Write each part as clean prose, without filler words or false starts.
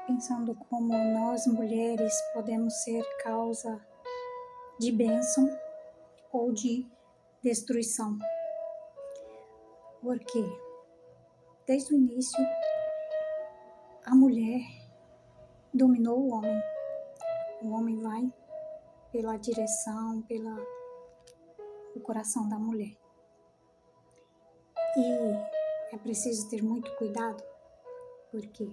pensando como nós mulheres podemos ser causa de bênção ou de destruição. Porque desde o início a mulher dominou o homem. O homem vai pela direção, pelo coração da mulher. E é preciso ter muito cuidado, porque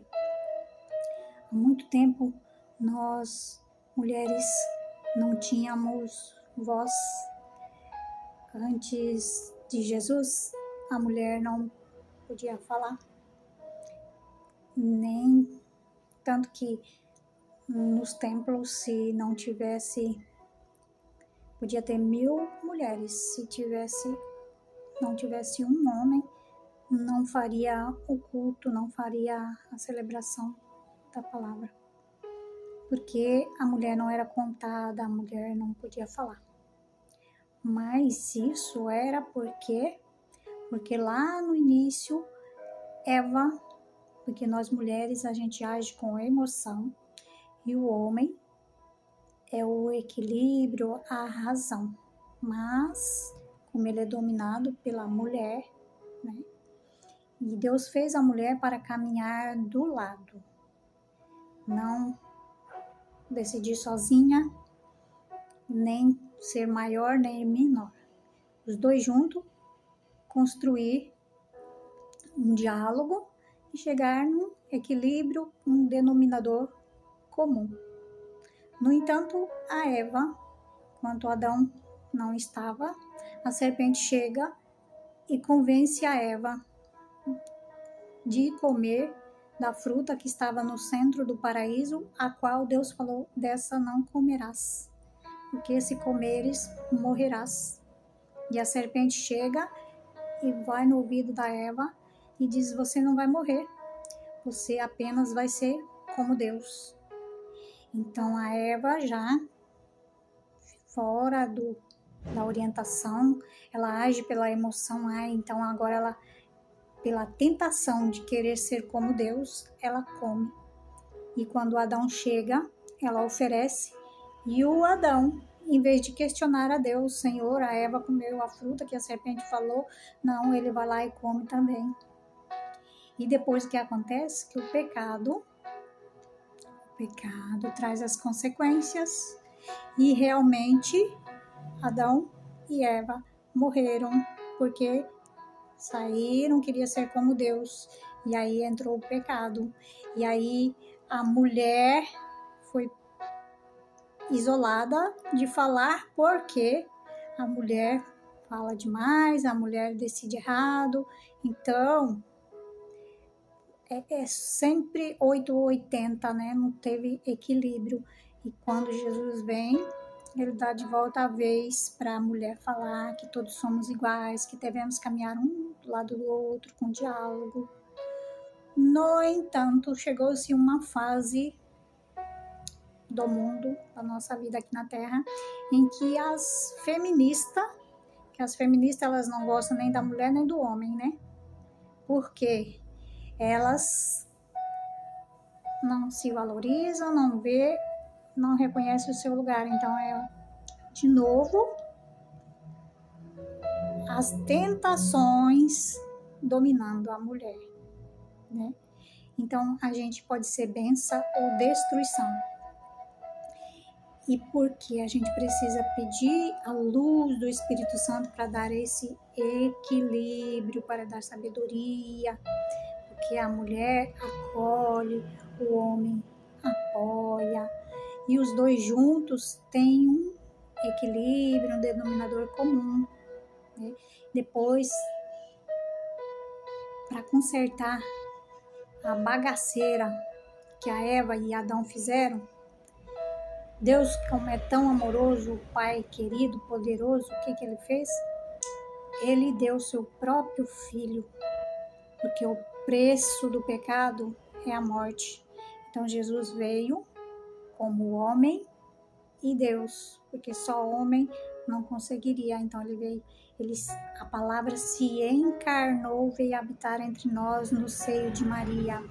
há muito tempo nós, mulheres, não tínhamos voz. Antes de Jesus, a mulher não podia falar, nem tanto que nos templos, se não tivesse, podia ter 1000 mulheres, se não tivesse um homem, não faria o culto, não faria a celebração da palavra, porque a mulher não era contada, a mulher não podia falar. Mas isso era porque lá no início, Eva, porque nós mulheres a gente age com emoção e o homem é o equilíbrio, a razão. Mas como ele é dominado pela mulher, né? E Deus fez a mulher para caminhar do lado, não decidir sozinha, nem ser maior nem menor. Os dois juntos construir um diálogo e chegar num equilíbrio, um denominador comum. No entanto, a Eva, enquanto Adão não estava, a serpente chega e convence a Eva de comer da fruta que estava no centro do paraíso, a qual Deus falou: dessa não comerás, porque se comeres, morrerás. E a serpente chega e vai no ouvido da Eva e diz: você não vai morrer, você apenas vai ser como Deus. Então a Eva, já fora da orientação, ela age pela emoção, então agora ela, pela tentação de querer ser como Deus, ela come. E quando Adão chega, ela oferece, e o Adão, em vez de questionar a Deus: Senhor, a Eva comeu a fruta que a serpente falou, não, ele vai lá e come também. E depois o que acontece? Que o pecado traz as consequências, e realmente Adão e Eva morreram, porque saíram, queria ser como Deus, e aí entrou o pecado, e aí a mulher foi isolada de falar, porque a mulher fala demais, a mulher decide errado. Então é sempre 8 ou 80, né? Não teve equilíbrio. E quando Jesus vem, ele dá de volta a vez para a mulher falar que todos somos iguais, que devemos caminhar um do lado do outro com diálogo. No entanto, chegou-se uma fase do mundo, da nossa vida aqui na Terra, em que as feministas elas não gostam nem da mulher nem do homem, né? Porque elas não se valorizam, não reconhecem o seu lugar. Então de novo, as tentações dominando a mulher, né? Então a gente pode ser bênção ou destruição. E porque a gente precisa pedir a luz do Espírito Santo para dar esse equilíbrio, para dar sabedoria, porque a mulher acolhe, o homem apoia, e os dois juntos têm um equilíbrio, um denominador comum, né? Depois, para consertar a bagaceira que a Eva e Adão fizeram, Deus, como é tão amoroso, o Pai querido, poderoso, o que ele fez? Ele deu seu próprio filho, porque o preço do pecado é a morte. Então Jesus veio como homem e Deus, porque só homem não conseguiria. Então ele veio, a palavra se encarnou, veio habitar entre nós no seio de Maria.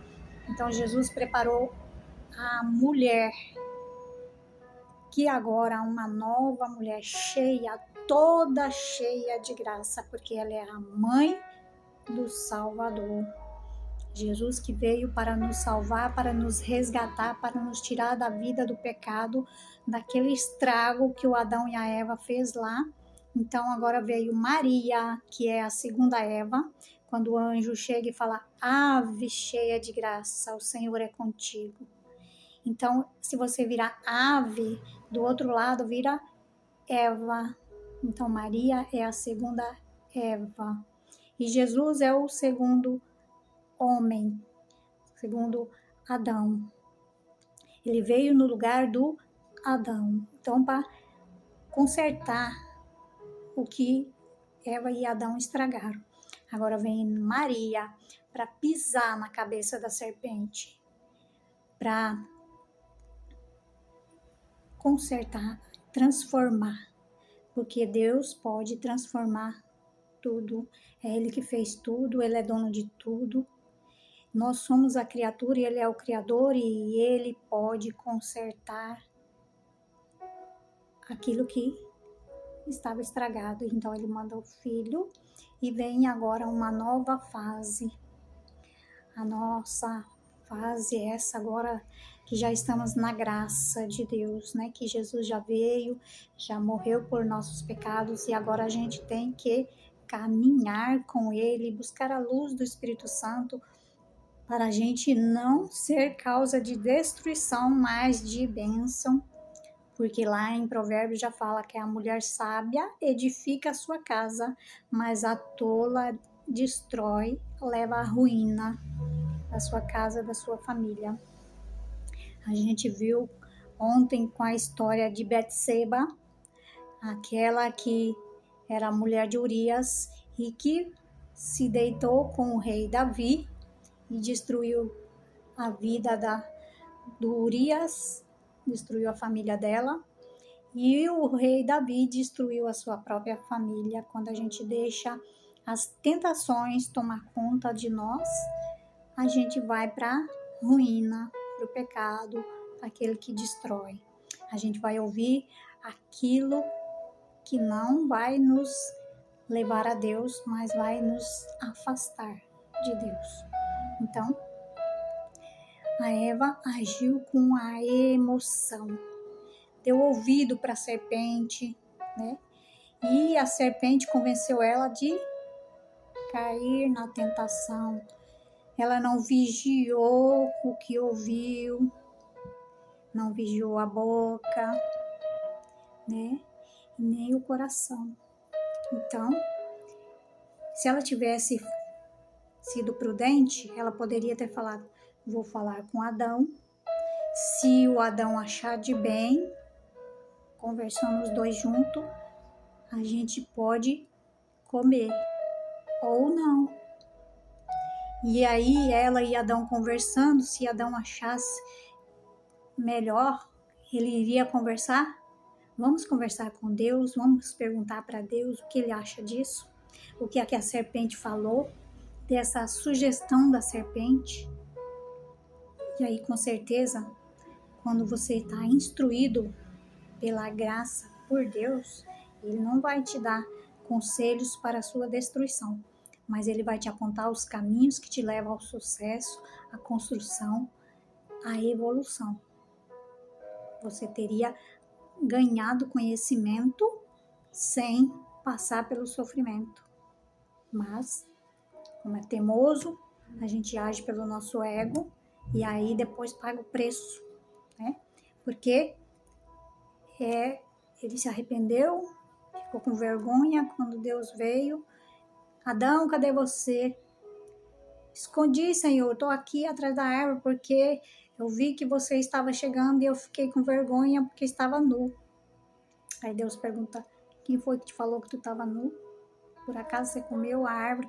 Então Jesus preparou a mulher, que agora é uma nova mulher cheia, toda cheia de graça, porque ela é a mãe do Salvador. Jesus que veio para nos salvar, para nos resgatar, para nos tirar da vida do pecado, daquele estrago que o Adão e a Eva fez lá. Então agora veio Maria, que é a segunda Eva, quando o anjo chega e fala: Ave cheia de graça, o Senhor é contigo. Então, se você virar ave, do outro lado vira Eva. Então Maria é a segunda Eva. E Jesus é o segundo homem, segundo Adão. Ele veio no lugar do Adão. Então, para consertar o que Eva e Adão estragaram. Agora vem Maria para pisar na cabeça da serpente, para consertar, transformar, porque Deus pode transformar tudo. É Ele que fez tudo, Ele é dono de tudo. Nós somos a criatura e Ele é o Criador e Ele pode consertar aquilo que estava estragado. Então Ele manda o Filho e vem agora uma nova fase. A nossa fase é essa agora que já estamos na graça de Deus, né? Que Jesus já veio, já morreu por nossos pecados e agora a gente tem que caminhar com Ele, buscar a luz do Espírito Santo, para a gente não ser causa de destruição, mas de bênção, porque lá em Provérbios já fala que a mulher sábia edifica a sua casa, mas a tola destrói, leva à ruína da sua casa, da sua família. A gente viu ontem com a história de Betseba, aquela que era a mulher de Urias e que se deitou com o rei Davi e destruiu a vida do Urias, destruiu a família dela, e o rei Davi destruiu a sua própria família. Quando a gente deixa as tentações tomar conta de nós, a gente vai para a ruína, para o pecado, aquele que destrói. A gente vai ouvir aquilo que não vai nos levar a Deus, mas vai nos afastar de Deus. Então, a Eva agiu com a emoção, deu ouvido para a serpente, né? E a serpente convenceu ela de cair na tentação. Ela não vigiou o que ouviu, não vigiou a boca, né? Nem o coração. Então, se ela tivesse sido prudente, ela poderia ter falado: vou falar com Adão. Se o Adão achar de bem, conversando os dois juntos, a gente pode comer ou não. E aí ela e Adão conversando, se Adão achasse melhor, ele iria conversar. Vamos conversar com Deus, vamos perguntar para Deus o que ele acha disso, o que é que a serpente falou, dessa sugestão da serpente. E aí, com certeza, quando você está instruído pela graça por Deus, Ele não vai te dar conselhos para a sua destruição, mas Ele vai te apontar os caminhos que te levam ao sucesso, à construção, à evolução. Você teria ganhado conhecimento sem passar pelo sofrimento. Mas, como é teimoso, a gente age pelo nosso ego e aí depois paga o preço, né? Porque ele se arrependeu, ficou com vergonha quando Deus veio. Adão, cadê você? Escondi, Senhor, estou aqui atrás da árvore porque eu vi que você estava chegando e eu fiquei com vergonha porque estava nu. Aí Deus pergunta: quem foi que te falou que tu estava nu? Por acaso você comeu a árvore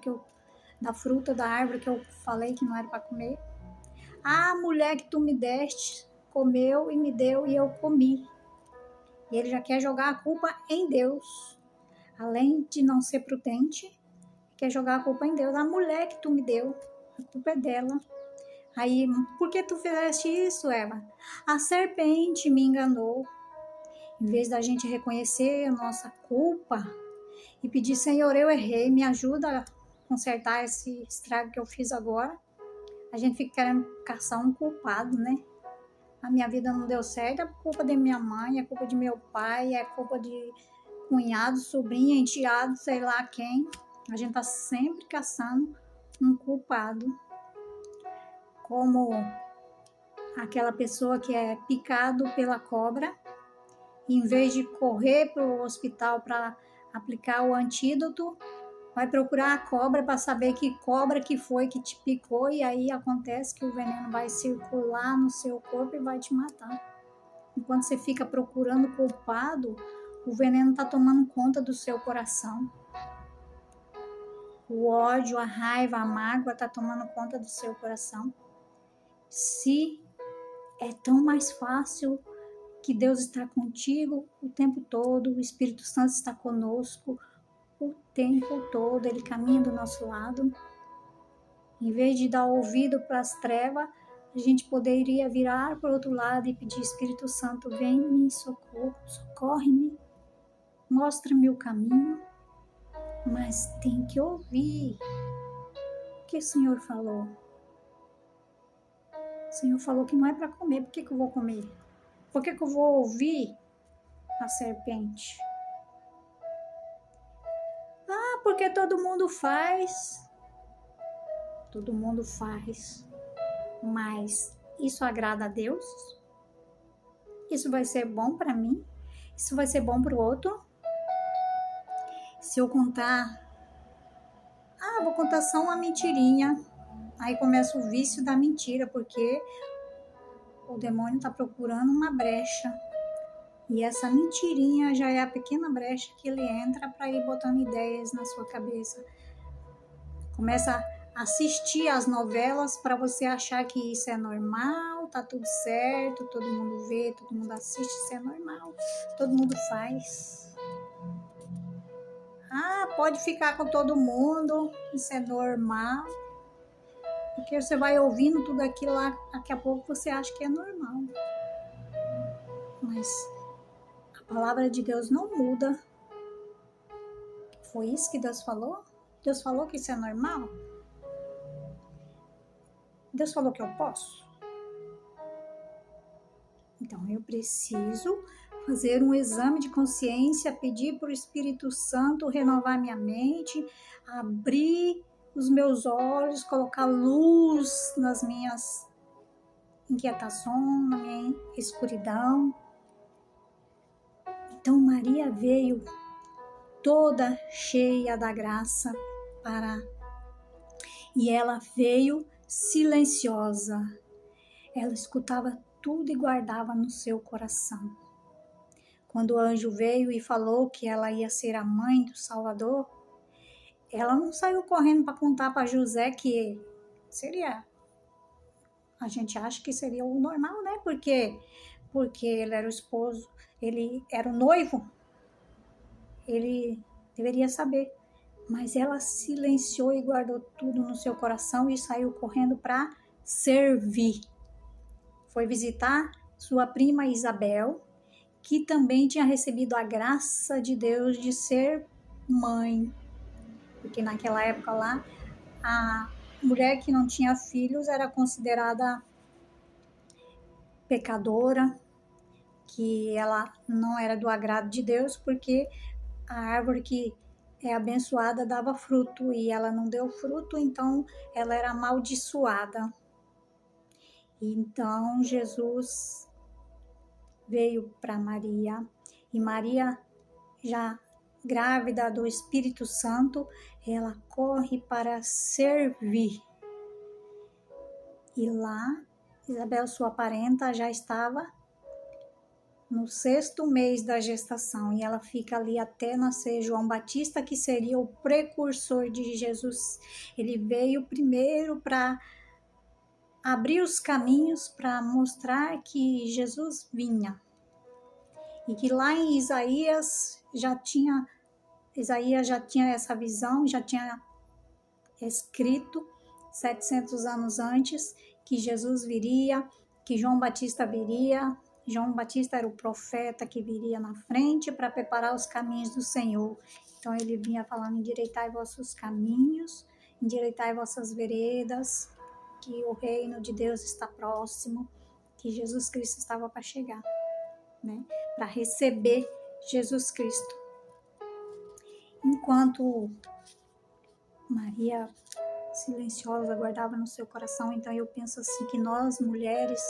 da fruta da árvore que eu falei que não era para comer? A mulher que tu me deste comeu e me deu e eu comi. E ele já quer jogar a culpa em Deus. Além de não ser prudente, quer jogar a culpa em Deus. A mulher que tu me deu, a culpa é dela. Aí, por que tu fizeste isso, Eva? A serpente me enganou. Em vez da gente reconhecer a nossa culpa e pedir, Senhor, eu errei, me ajuda a consertar esse estrago que eu fiz agora, a gente fica querendo caçar um culpado, né? A minha vida não deu certo, é culpa de minha mãe, é culpa de meu pai, é culpa de cunhado, sobrinha, enteado, sei lá quem. A gente tá sempre caçando um culpado. Como aquela pessoa que é picado pela cobra, em vez de correr para o hospital para aplicar o antídoto, vai procurar a cobra para saber que cobra que foi que te picou, e aí acontece que o veneno vai circular no seu corpo e vai te matar. Enquanto você fica procurando culpado, o veneno está tomando conta do seu coração. O ódio, a raiva, a mágoa está tomando conta do seu coração. Se é tão mais fácil que Deus está contigo o tempo todo, o Espírito Santo está conosco o tempo todo, Ele caminha do nosso lado. Em vez de dar ouvido para as trevas, a gente poderia virar para o outro lado e pedir, Espírito Santo, vem me socorro, socorre-me, mostra-me o caminho. Mas tem que ouvir o que o Senhor falou. O Senhor falou que não é para comer, por que eu vou comer? Por que eu vou ouvir a serpente? Ah, porque todo mundo faz. Todo mundo faz. Mas isso agrada a Deus? Isso vai ser bom para mim? Isso vai ser bom para o outro? Se eu contar, vou contar só uma mentirinha. Aí começa o vício da mentira, porque o demônio está procurando uma brecha. E essa mentirinha já é a pequena brecha que ele entra para ir botando ideias na sua cabeça. Começa a assistir as novelas para você achar que isso é normal, tá tudo certo, todo mundo vê, todo mundo assiste, isso é normal, todo mundo faz. Pode ficar com todo mundo, isso é normal. Porque você vai ouvindo tudo aquilo lá, daqui a pouco você acha que é normal. Mas a palavra de Deus não muda. Foi isso que Deus falou? Deus falou que isso é normal? Deus falou que eu posso? Então eu preciso fazer um exame de consciência, pedir para o Espírito Santo renovar minha mente, abrir os meus olhos, colocar luz nas minhas inquietações, na minha escuridão. Então Maria veio toda cheia da graça e ela veio silenciosa. Ela escutava tudo e guardava no seu coração. Quando o anjo veio e falou que ela ia ser a mãe do Salvador, ela não saiu correndo para contar para José que seria. A gente acha que seria o normal, né? Porque ele era o esposo, ele era o noivo, ele deveria saber. Mas ela silenciou e guardou tudo no seu coração e saiu correndo para servir. Foi visitar sua prima Isabel, que também tinha recebido a graça de Deus de ser mãe. Porque naquela época lá, a mulher que não tinha filhos era considerada pecadora, que ela não era do agrado de Deus, porque a árvore que é abençoada dava fruto e ela não deu fruto, então ela era amaldiçoada. Então Jesus veio para Maria e Maria, já grávida do Espírito Santo, ela corre para servir. E lá, Isabel, sua parenta, já estava no 6º mês da gestação, e ela fica ali até nascer João Batista, que seria o precursor de Jesus. Ele veio primeiro para abrir os caminhos, para mostrar que Jesus vinha. E que lá em Isaías já tinha essa visão, já tinha escrito 700 anos antes, que Jesus viria, que João Batista viria. João Batista era o profeta que viria na frente para preparar os caminhos do Senhor. Então ele vinha falando: endireitai vossos caminhos, endireitai vossas veredas, que o reino de Deus está próximo, que Jesus Cristo estava para chegar, né? Para receber Jesus Cristo. Enquanto Maria silenciosa guardava no seu coração, então eu penso assim que nós mulheres,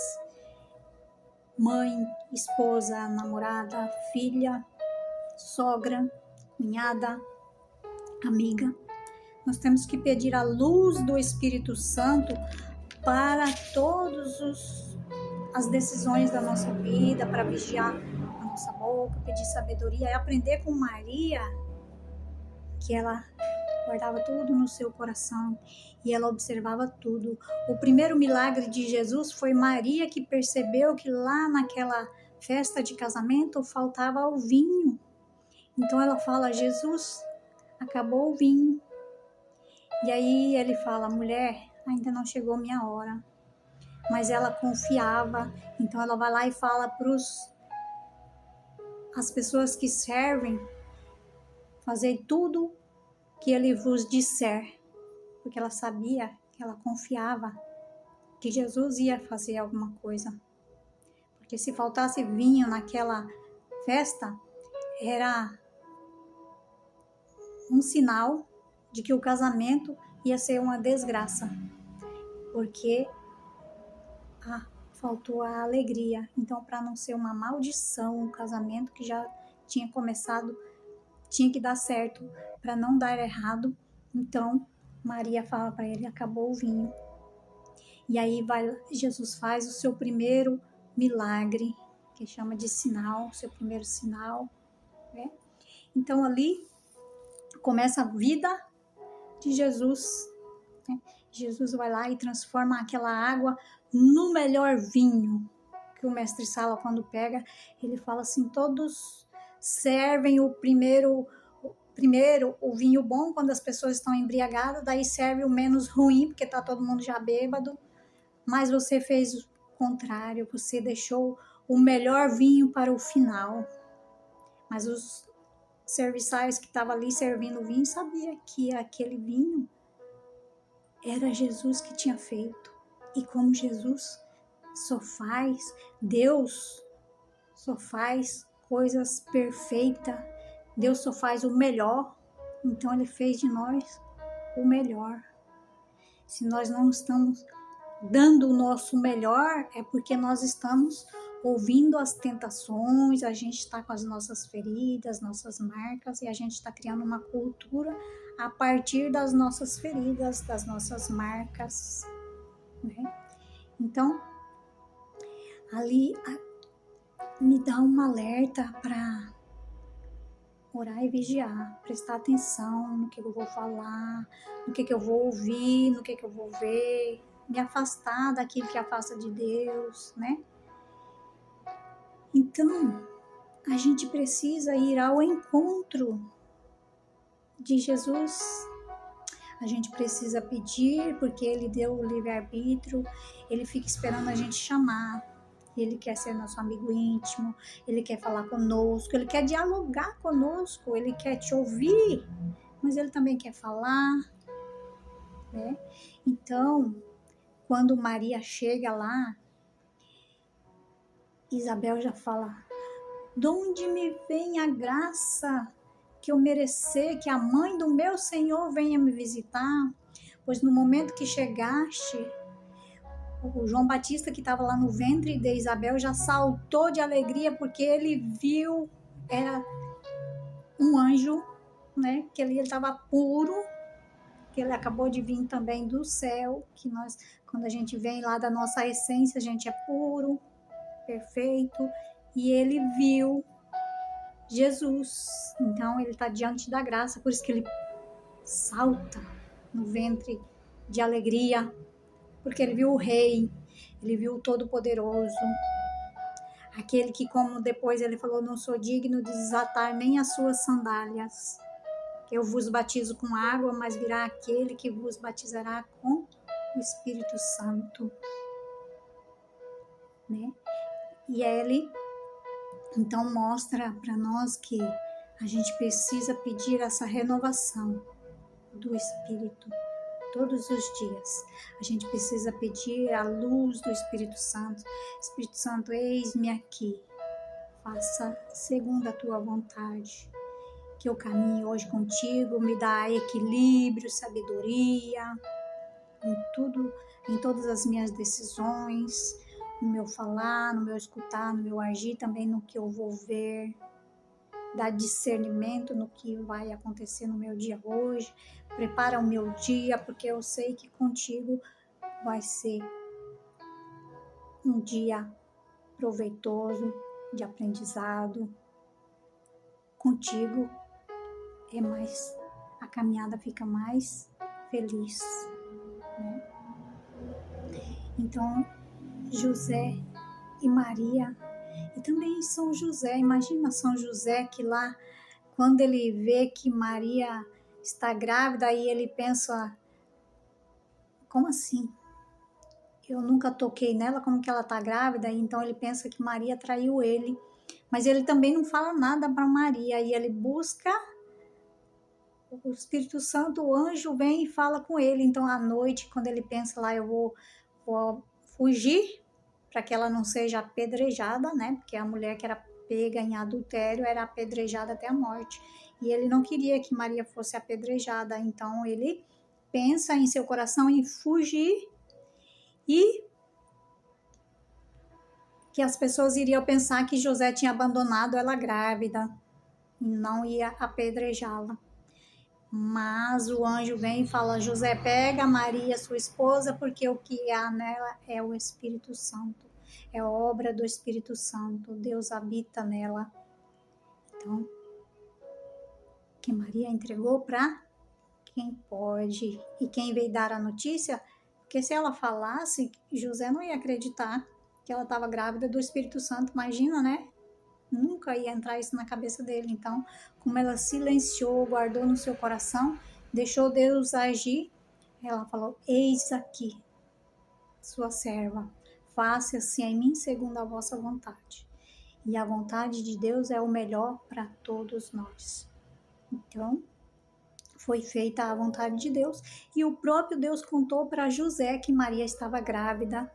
mãe, esposa, namorada, filha, sogra, cunhada, amiga, nós temos que pedir a luz do Espírito Santo para todas as decisões da nossa vida, para vigiar a nossa boca, pedir sabedoria e aprender com Maria, que ela guardava tudo no seu coração e ela observava tudo. O primeiro milagre de Jesus foi Maria que percebeu que lá naquela festa de casamento faltava o vinho. Então ela fala: Jesus, acabou o vinho. E aí ele fala: mulher, ainda não chegou minha hora. Mas ela confiava, então ela vai lá e fala para as pessoas que servem: fazei tudo que ele vos disser, porque ela sabia, que ela confiava que Jesus ia fazer alguma coisa. Porque se faltasse vinho naquela festa, era um sinal de que o casamento ia ser uma desgraça, porque faltou a alegria. Então, para não ser uma maldição, o casamento que já tinha começado tinha que dar certo, para não dar errado. Então, Maria fala para ele: acabou o vinho. E aí Jesus faz o seu primeiro milagre, que chama de sinal, o seu primeiro sinal, né? Então, ali começa a vida de Jesus, né? Jesus vai lá e transforma aquela água no melhor vinho. Que o mestre Sala, quando pega, ele fala assim: todos servem o primeiro o vinho bom quando as pessoas estão embriagadas, daí serve o menos ruim porque está todo mundo já bêbado, mas você fez o contrário, você deixou o melhor vinho para o final. Mas os serviçais que estavam ali servindo o vinho sabia que aquele vinho era Jesus que tinha feito. E como Jesus só faz, Deus só faz coisas perfeitas, Deus só faz o melhor, então Ele fez de nós o melhor. Se nós não estamos dando o nosso melhor, é porque nós estamos ouvindo as tentações, a gente está com as nossas feridas, nossas marcas, e a gente está criando uma cultura a partir das nossas feridas, das nossas marcas, né? Então, ali me dá um alerta para orar e vigiar, prestar atenção no que eu vou falar, no que eu vou ouvir, no que eu vou ver, me afastar daquilo que afasta de Deus, né? Então, a gente precisa ir ao encontro de Jesus. A gente precisa pedir, porque Ele deu o livre-arbítrio, Ele fica esperando a gente chamar. Ele quer ser nosso amigo íntimo, Ele quer falar conosco, Ele quer dialogar conosco, Ele quer te ouvir, mas Ele também quer falar, né? Então, quando Maria chega lá, Isabel já fala: de onde me vem a graça que eu merecer, que a mãe do meu Senhor venha me visitar? Pois no momento que chegaste, o João Batista, que estava lá no ventre de Isabel, já saltou de alegria, porque ele viu, era um anjo, né? Que ele estava puro, que ele acabou de vir também do céu, que nós, quando a gente vem lá da nossa essência, a gente é puro, perfeito, e ele viu Jesus. Então ele está diante da graça, por isso que ele salta no ventre de alegria, porque ele viu o Rei, ele viu o Todo-Poderoso, aquele que, como depois ele falou: não sou digno de desatar nem as suas sandálias, que eu vos batizo com água, mas virá aquele que vos batizará com o Espírito Santo. né? E ele então mostra para nós que a gente precisa pedir essa renovação do Espírito todos os dias. A gente precisa pedir a luz do Espírito Santo. Espírito Santo, eis-me aqui. Faça segundo a tua vontade. Que eu caminhe hoje contigo, me dá equilíbrio, sabedoria em tudo, em todas as minhas decisões, no meu falar, no meu escutar, no meu agir, também no que eu vou ver. Dá discernimento no que vai acontecer no meu dia hoje. Prepara o meu dia, porque eu sei que contigo vai ser um dia proveitoso, de aprendizado. Contigo a caminhada fica mais feliz, né? Então, José e Maria, e também São José, imagina São José que lá, quando ele vê que Maria está grávida, aí ele pensa, como assim? Eu nunca toquei nela, como que ela está grávida? Então ele pensa que Maria traiu ele, mas ele também não fala nada para Maria, e ele busca o Espírito Santo, o anjo vem e fala com ele. Então à noite, quando ele pensa lá, eu vou fugir para que ela não seja apedrejada, né? Porque a mulher que era pega em adultério era apedrejada até a morte. E ele não queria que Maria fosse apedrejada, então ele pensa em seu coração em fugir e que as pessoas iriam pensar que José tinha abandonado ela grávida e não ia apedrejá-la. Mas o anjo vem e fala, José, pega Maria, sua esposa, porque o que há nela é o Espírito Santo. É obra do Espírito Santo. Deus habita nela. Então, que Maria entregou para quem pode. E quem veio dar a notícia, porque se ela falasse, José não ia acreditar que ela estava grávida do Espírito Santo. Imagina, né? Nunca ia entrar isso na cabeça dele. Então, como ela silenciou, guardou no seu coração, deixou Deus agir, ela falou, eis aqui, sua serva, faça-se em mim segundo a vossa vontade. E a vontade de Deus é o melhor para todos nós. Então, foi feita a vontade de Deus, e o próprio Deus contou para José que Maria estava grávida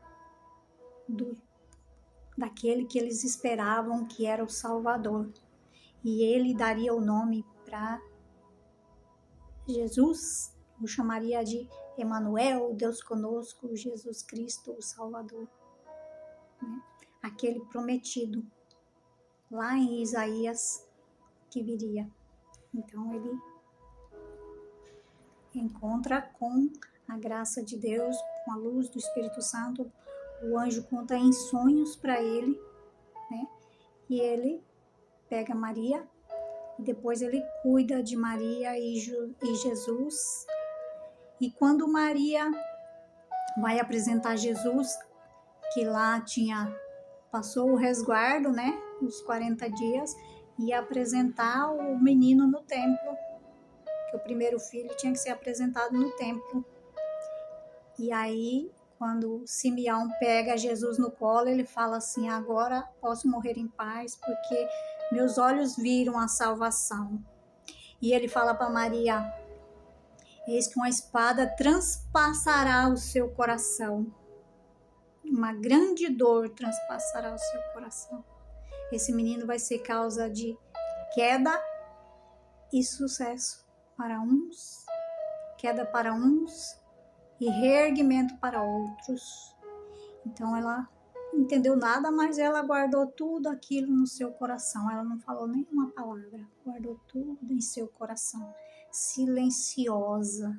daquele que eles esperavam que era o Salvador. E ele daria o nome para Jesus, o chamaria de Emanuel, Deus conosco, Jesus Cristo, o Salvador, né? Aquele prometido lá em Isaías que viria. Então ele encontra com a graça de Deus, com a luz do Espírito Santo, o anjo conta em sonhos para ele, né? E ele pega Maria, e depois ele cuida de Maria e Jesus. E quando Maria vai apresentar Jesus, que lá passou o resguardo, né? Os 40 dias, e apresentar o menino no templo, que o primeiro filho tinha que ser apresentado no templo. E aí, quando Simeão pega Jesus no colo, ele fala assim, agora posso morrer em paz, porque meus olhos viram a salvação. E ele fala para Maria, eis que uma espada transpassará o seu coração. Uma grande dor transpassará o seu coração. Esse menino vai ser causa de queda e sucesso para uns, queda para uns e reerguimento para outros. Então ela não entendeu nada, mas ela guardou tudo aquilo no seu coração. Ela não falou nenhuma palavra, guardou tudo em seu coração, silenciosa.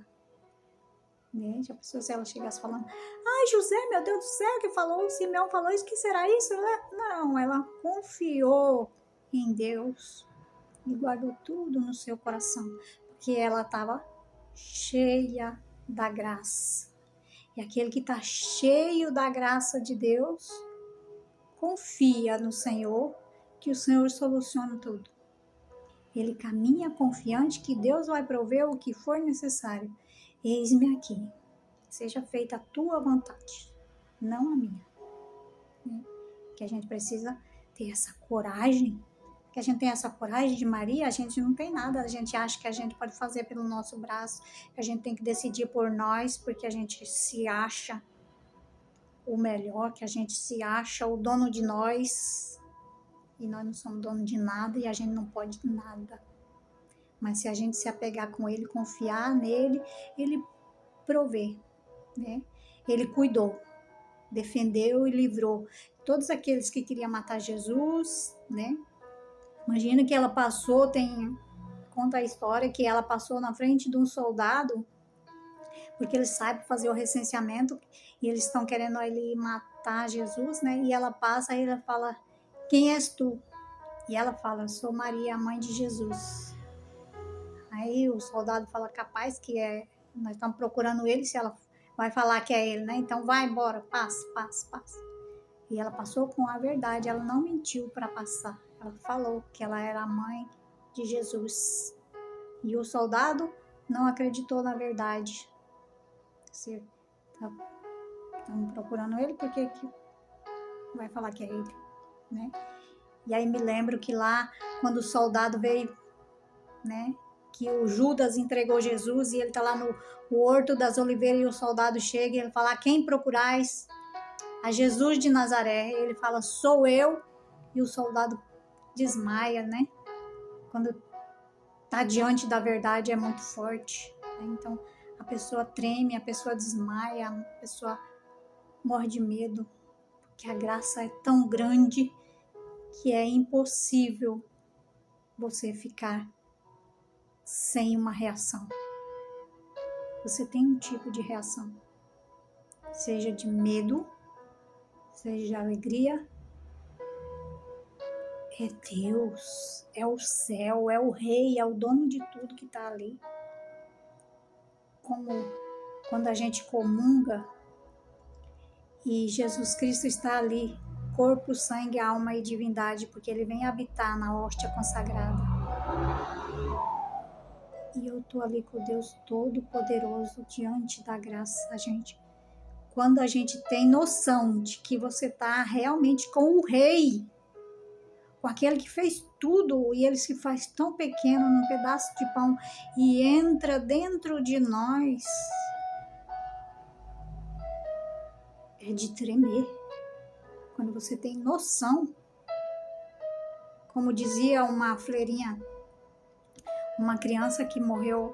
Né? Já pensou se ela chegasse falando, ai José, meu Deus do céu, que falou, o Simeão falou isso, que será isso? Não, ela confiou em Deus e guardou tudo no seu coração, porque ela estava cheia da graça. E aquele que está cheio da graça de Deus, confia no Senhor, que o Senhor soluciona tudo. Ele caminha confiante que Deus vai prover o que for necessário. Eis-me aqui, seja feita a tua vontade, não a minha. que a gente precisa ter essa coragem. Que a gente tem essa coragem de Maria, a gente não tem nada, a gente acha que a gente pode fazer pelo nosso braço, que a gente tem que decidir por nós, porque a gente se acha o melhor, que a gente se acha o dono de nós, e nós não somos dono de nada e a gente não pode nada. Mas se a gente se apegar com ele, confiar nele, ele provê, né? Ele cuidou, defendeu e livrou todos aqueles que queriam matar Jesus, né? Imagina que ela passou, conta a história que ela passou na frente de um soldado, porque eles sabem fazer o recenseamento e eles estão querendo ali matar Jesus, né? E ela passa e ela fala: quem és tu? E ela fala: sou Maria, a mãe de Jesus. Aí o soldado fala: capaz que é, nós estamos procurando ele, se ela vai falar que é ele, né? Então vai embora, passa. E ela passou com a verdade, ela não mentiu para passar. Ela falou que ela era a mãe de Jesus. E o soldado não acreditou na verdade. Você estamos procurando ele, porque vai falar que é ele, né? E aí me lembro que lá, quando o soldado veio, né? Que o Judas entregou Jesus e ele está lá no Horto das Oliveiras e o soldado chega e ele fala: quem procurais? A Jesus de Nazaré. Ele fala: sou eu. E o soldado desmaia, né? Quando tá diante da verdade é muito forte, né? Então a pessoa treme, a pessoa desmaia, a pessoa morre de medo, porque a graça é tão grande que é impossível você ficar sem uma reação. Você tem um tipo de reação, seja de medo, seja de alegria. É Deus, é o céu, é o rei, é o dono de tudo que está ali. Como quando a gente comunga e Jesus Cristo está ali, corpo, sangue, alma e divindade, porque ele vem habitar na hóstia consagrada. E eu estou ali com Deus Todo-Poderoso diante da graça, gente. Quando a gente tem noção de que você está realmente com o rei, com aquele que fez tudo e ele se faz tão pequeno num pedaço de pão e entra dentro de nós, é de tremer. Quando você tem noção, como dizia uma freirinha, uma criança que morreu,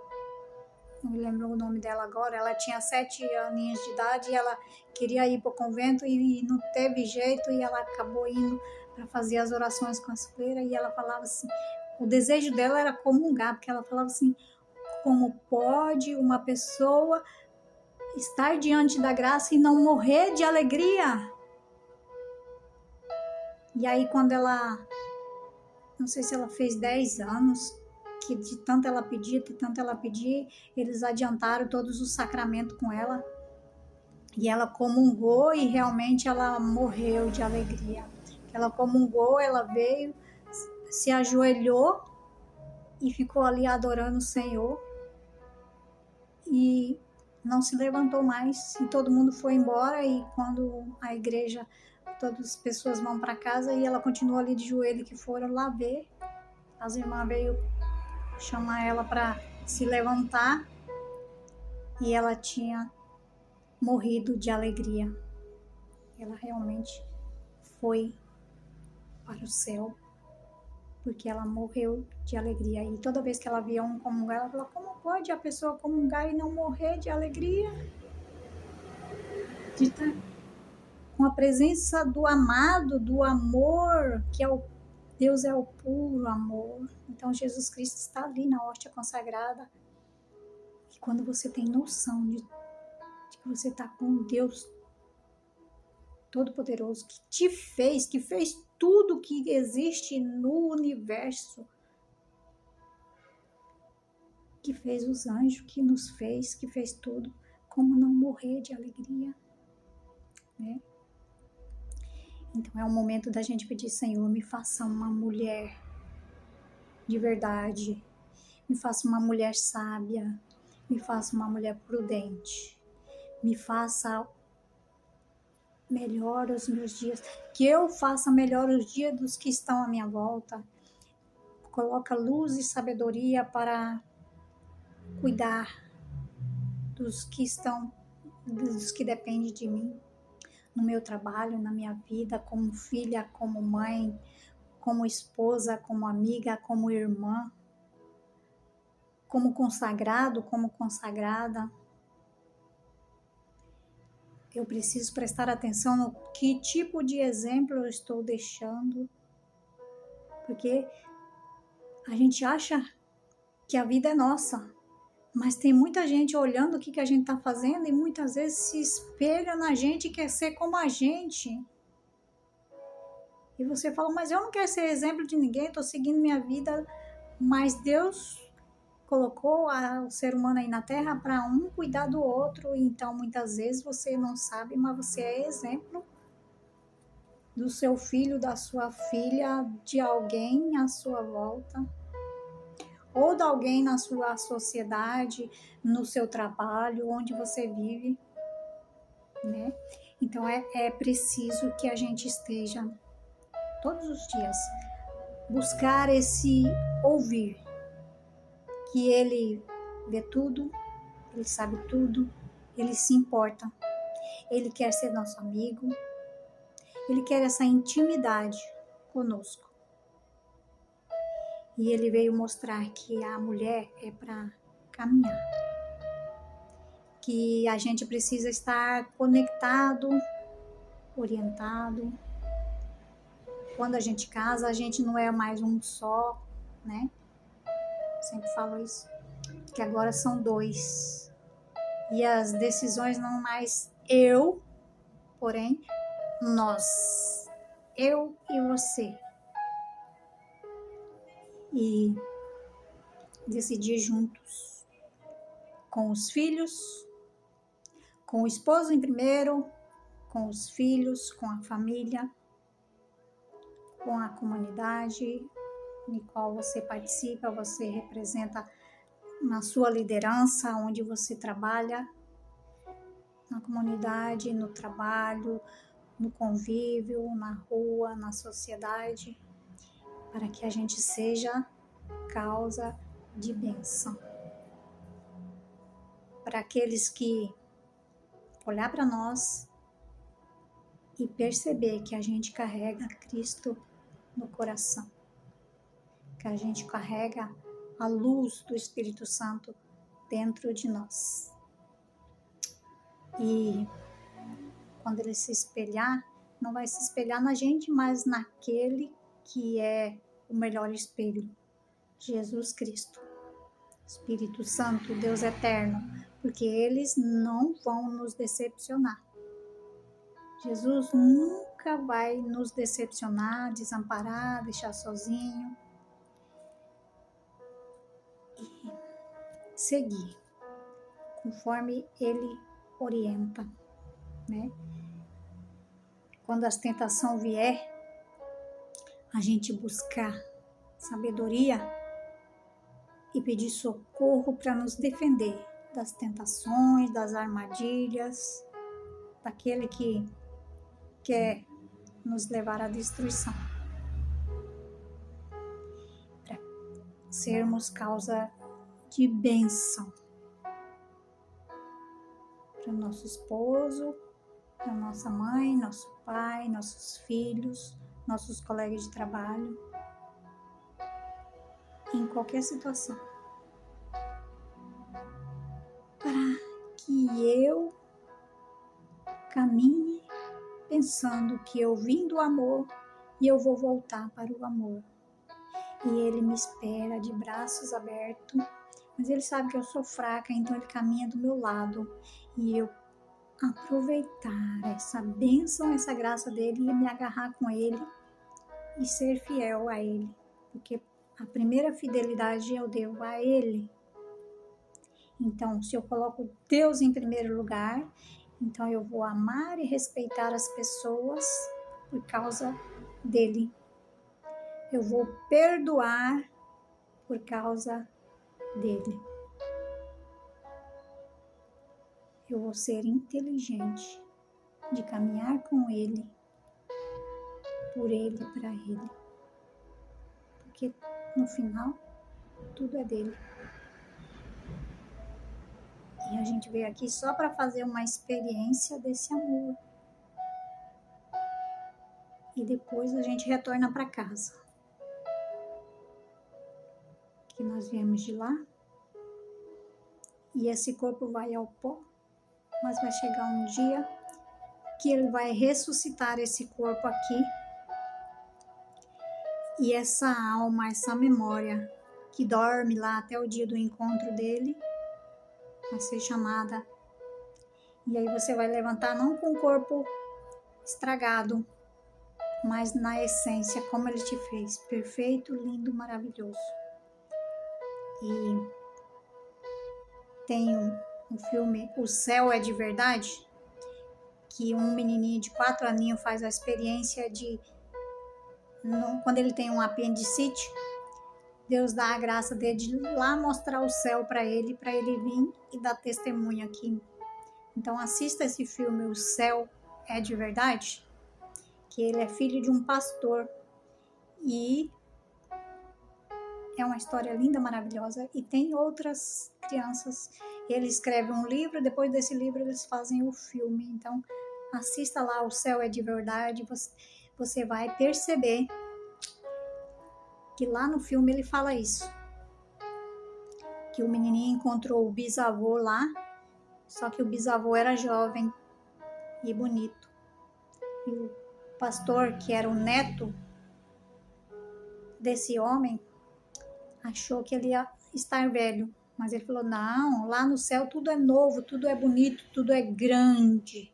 não me lembro o nome dela agora, ela tinha 7 aninhos de idade e ela queria ir para o convento e não teve jeito e ela acabou indo para fazer as orações com as freiras e ela falava assim, o desejo dela era comungar, porque ela falava assim, como pode uma pessoa estar diante da graça e não morrer de alegria? E aí quando ela, não sei se ela fez 10 anos, que de tanto ela pedir, eles adiantaram todos os sacramentos com ela. E ela comungou e realmente ela morreu de alegria. Ela comungou, ela veio, se ajoelhou e ficou ali adorando o Senhor. E não se levantou mais. E todo mundo foi embora. E quando a igreja, todas as pessoas vão para casa e ela continuou ali de joelho, que foram lá ver. As irmãs veio chamar ela para se levantar e ela tinha morrido de alegria. Ela realmente foi para o céu porque ela morreu de alegria. E toda vez que ela via um comungar, ela falava: como pode a pessoa comungar e não morrer de alegria? De estar com a presença do amado, do amor, que é o Deus é o puro amor. Então Jesus Cristo está ali na hóstia consagrada. E quando você tem noção de que você está com Deus Todo-Poderoso, que te fez, que fez tudo que existe no universo, que fez os anjos, que nos fez, que fez tudo, como não morrer de alegria, né? Então é o momento da gente pedir: Senhor, me faça uma mulher de verdade, me faça uma mulher sábia, me faça uma mulher prudente, me faça melhor os meus dias, que eu faça melhor os dias dos que estão à minha volta. Coloca luz e sabedoria para cuidar dos que dependem de mim, no meu trabalho, na minha vida, como filha, como mãe, como esposa, como amiga, como irmã, como consagrado, como consagrada. Eu preciso prestar atenção no que tipo de exemplo eu estou deixando, porque a gente acha que a vida é nossa, mas tem muita gente olhando o que a gente está fazendo e muitas vezes se espelha na gente e quer ser como a gente. E você fala, mas eu não quero ser exemplo de ninguém, estou seguindo minha vida, mas Deus colocou o ser humano aí na Terra para um cuidar do outro, então muitas vezes você não sabe, mas você é exemplo do seu filho, da sua filha, de alguém à sua volta, ou de alguém na sua sociedade, no seu trabalho, onde você vive, né? Então é preciso que a gente esteja todos os dias, buscar esse ouvir, que ele vê tudo, ele sabe tudo, ele se importa, ele quer ser nosso amigo, ele quer essa intimidade conosco. E ele veio mostrar que a mulher é para caminhar, que a gente precisa estar conectado, orientado. Quando a gente casa, a gente não é mais um só, né? Sempre falo isso, que agora são dois. E as decisões não mais eu, porém nós. Eu e você. E decidir juntos, com os filhos, com o esposo em primeiro, com os filhos, com a família, com a comunidade em qual você participa, você representa na sua liderança, onde você trabalha, na comunidade, no trabalho, no convívio, na rua, na sociedade, para que a gente seja causa de bênção. Para aqueles que olhar para nós e perceber que a gente carrega Cristo no coração, que a gente carrega a luz do Espírito Santo dentro de nós. E quando ele se espelhar, não vai se espelhar na gente, mas naquele que é o melhor espelho, Jesus Cristo, Espírito Santo, Deus eterno, porque eles não vão nos decepcionar. Jesus nunca vai nos decepcionar, desamparar, deixar sozinho. E seguir conforme ele orienta, né? Quando as tentações vier, a gente buscar sabedoria e pedir socorro para nos defender das tentações, das armadilhas, daquele que quer nos levar à destruição. Para sermos causa de bênção para o nosso esposo, para nossa mãe, nosso pai, nossos filhos, nossos colegas de trabalho, em qualquer situação. Para que eu caminhe pensando que eu vim do amor e eu vou voltar para o amor. E ele me espera de braços abertos, mas ele sabe que eu sou fraca, então ele caminha do meu lado. E eu aproveitar essa bênção, essa graça dele e me agarrar com ele e ser fiel a ele. Porque a primeira fidelidade eu devo a ele. Então, se eu coloco Deus em primeiro lugar, então eu vou amar e respeitar as pessoas por causa dele. Eu vou perdoar por causa dele. Eu vou ser inteligente de caminhar com Ele, por Ele e para Ele. Porque no final, tudo é dele. E a gente veio aqui só para fazer uma experiência desse amor. E depois a gente retorna para casa. Que nós viemos de lá. E esse corpo vai ao pó. Mas vai chegar um dia que ele vai ressuscitar esse corpo aqui. E essa alma, essa memória que dorme lá até o dia do encontro dele, vai ser chamada. E aí você vai levantar não com o corpo estragado, mas na essência, como ele te fez. Perfeito, lindo, maravilhoso. E tem um filme, O Céu é de Verdade, que um menininho de 4 aninhos faz a experiência de, quando ele tem um apendicite, Deus dá a graça dele de ir lá mostrar o céu para ele vir e dar testemunho aqui. Então assista esse filme, O Céu é de Verdade, que ele é filho de um pastor e é uma história linda, maravilhosa, e tem outras crianças. Ele escreve um livro, depois desse livro eles fazem o filme. Então assista lá, O Céu é de Verdade, você vai perceber que lá no filme ele fala isso, que o menininho encontrou o bisavô lá, só que o bisavô era jovem e bonito. E o pastor, que era o neto desse homem, achou que ele ia estar velho. Mas ele falou, não, lá no céu tudo é novo, tudo é bonito, tudo é grande.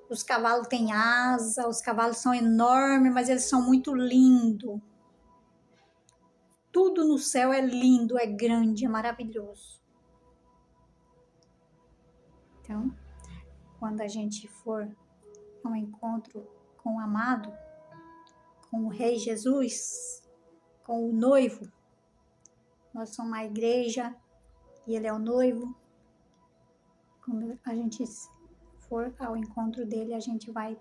Os cavalos têm asa, os cavalos são enormes, mas eles são muito lindos. Tudo no céu é lindo, é grande, é maravilhoso. Então, quando a gente for ao encontro com o amado, com o Rei Jesus, com o noivo, nós somos uma igreja e ele é o noivo. Quando a gente for ao encontro dele, a gente vai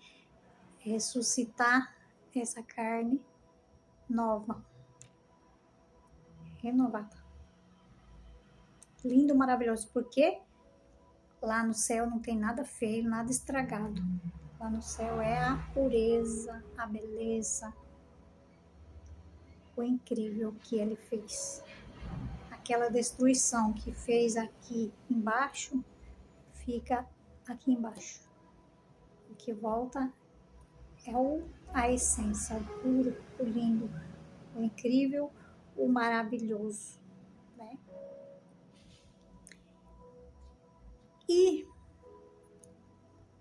ressuscitar essa carne nova, renovada. Lindo, maravilhoso, porque lá no céu não tem nada feio, nada estragado. Lá no céu é a pureza, a beleza, o incrível que ele fez. Aquela destruição que fez aqui embaixo, fica aqui embaixo. O que volta é a essência, o puro, o lindo, o incrível, o maravilhoso, né? E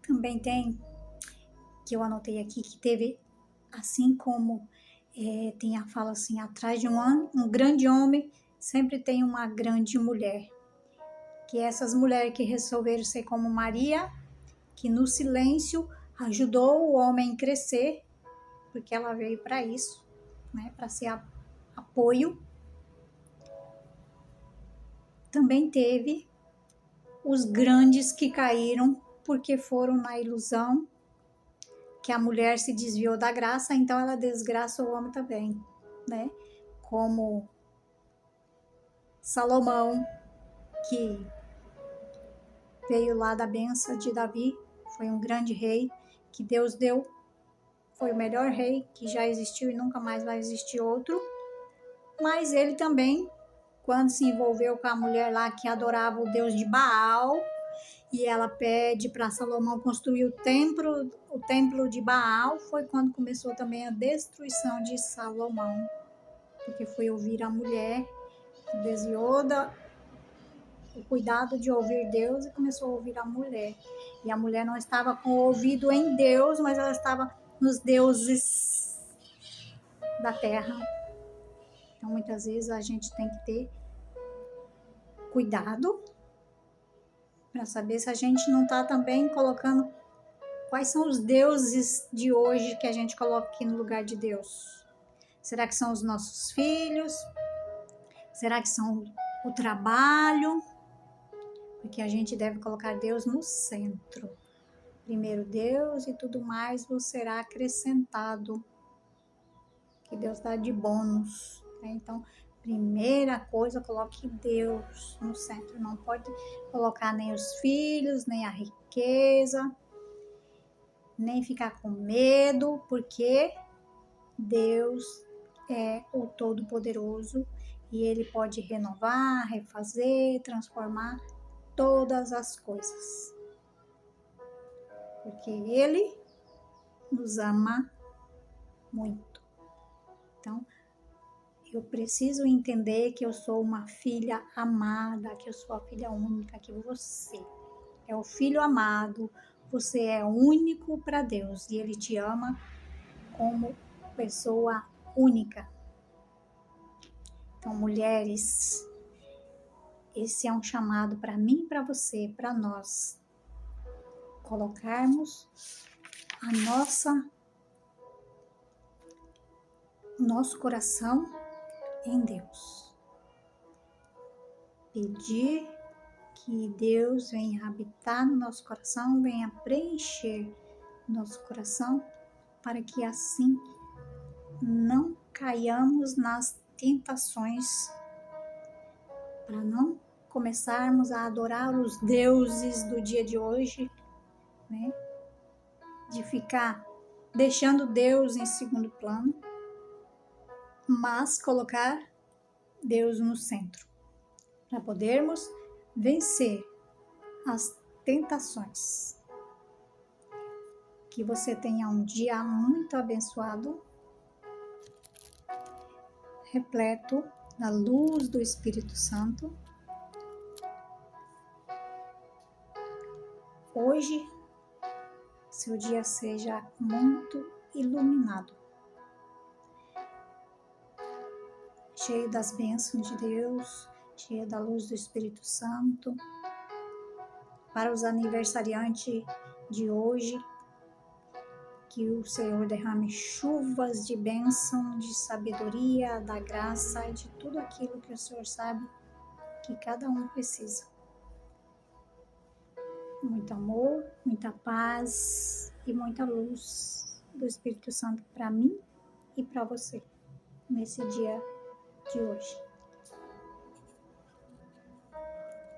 também tem, que eu anotei aqui, que teve, assim como tem a fala assim, atrás de um grande homem, sempre tem uma grande mulher. Que essas mulheres que resolveram ser como Maria, que no silêncio ajudou o homem a crescer, porque ela veio para isso, né, para ser apoio. Também teve os grandes que caíram porque foram na ilusão, que a mulher se desviou da graça, então ela desgraça o homem também, né? Como Salomão, que veio lá da bênção de Davi, foi um grande rei que Deus deu, foi o melhor rei que já existiu e nunca mais vai existir outro. Mas ele também, quando se envolveu com a mulher lá que adorava o Deus de Baal, e ela pede para Salomão construir o templo de Baal, foi quando começou também a destruição de Salomão, porque foi ouvir a mulher, desviou o cuidado de ouvir Deus e começou a ouvir a mulher. E a mulher não estava com o ouvido em Deus, mas ela estava nos deuses da terra. Então, muitas vezes a gente tem que ter cuidado para saber se a gente não está também colocando quais são os deuses de hoje que a gente coloca aqui no lugar de Deus. Será que são os nossos filhos? Será que são o trabalho? Porque a gente deve colocar Deus no centro. Primeiro Deus e tudo mais vos será acrescentado. Que Deus dá de bônus, né? Então, primeira coisa, coloque Deus no centro. Não pode colocar nem os filhos, nem a riqueza, nem ficar com medo, porque Deus é o Todo-Poderoso e Ele pode renovar, refazer, transformar todas as coisas. Porque Ele nos ama muito. Então, eu preciso entender que eu sou uma filha amada, que eu sou a filha única, que você é o filho amado, você é único para Deus e Ele te ama como pessoa única. Então, mulheres, esse é um chamado para mim, para você, para nós colocarmos a nosso coração em Deus. Pedir que Deus venha habitar no nosso coração, venha preencher nosso coração, para que assim não caiamos nas tentações, para não começarmos a adorar os deuses do dia de hoje, né? De ficar deixando Deus em segundo plano, mas colocar Deus no centro, para podermos vencer as tentações. Que você tenha um dia muito abençoado, repleto da luz do Espírito Santo. Hoje, seu dia seja muito iluminado, cheio das bênçãos de Deus, cheio da luz do Espírito Santo. Para os aniversariantes de hoje, que o Senhor derrame chuvas de bênção, de sabedoria, da graça e de tudo aquilo que o Senhor sabe que cada um precisa. Muito amor, muita paz e muita luz do Espírito Santo para mim e para você nesse dia de hoje.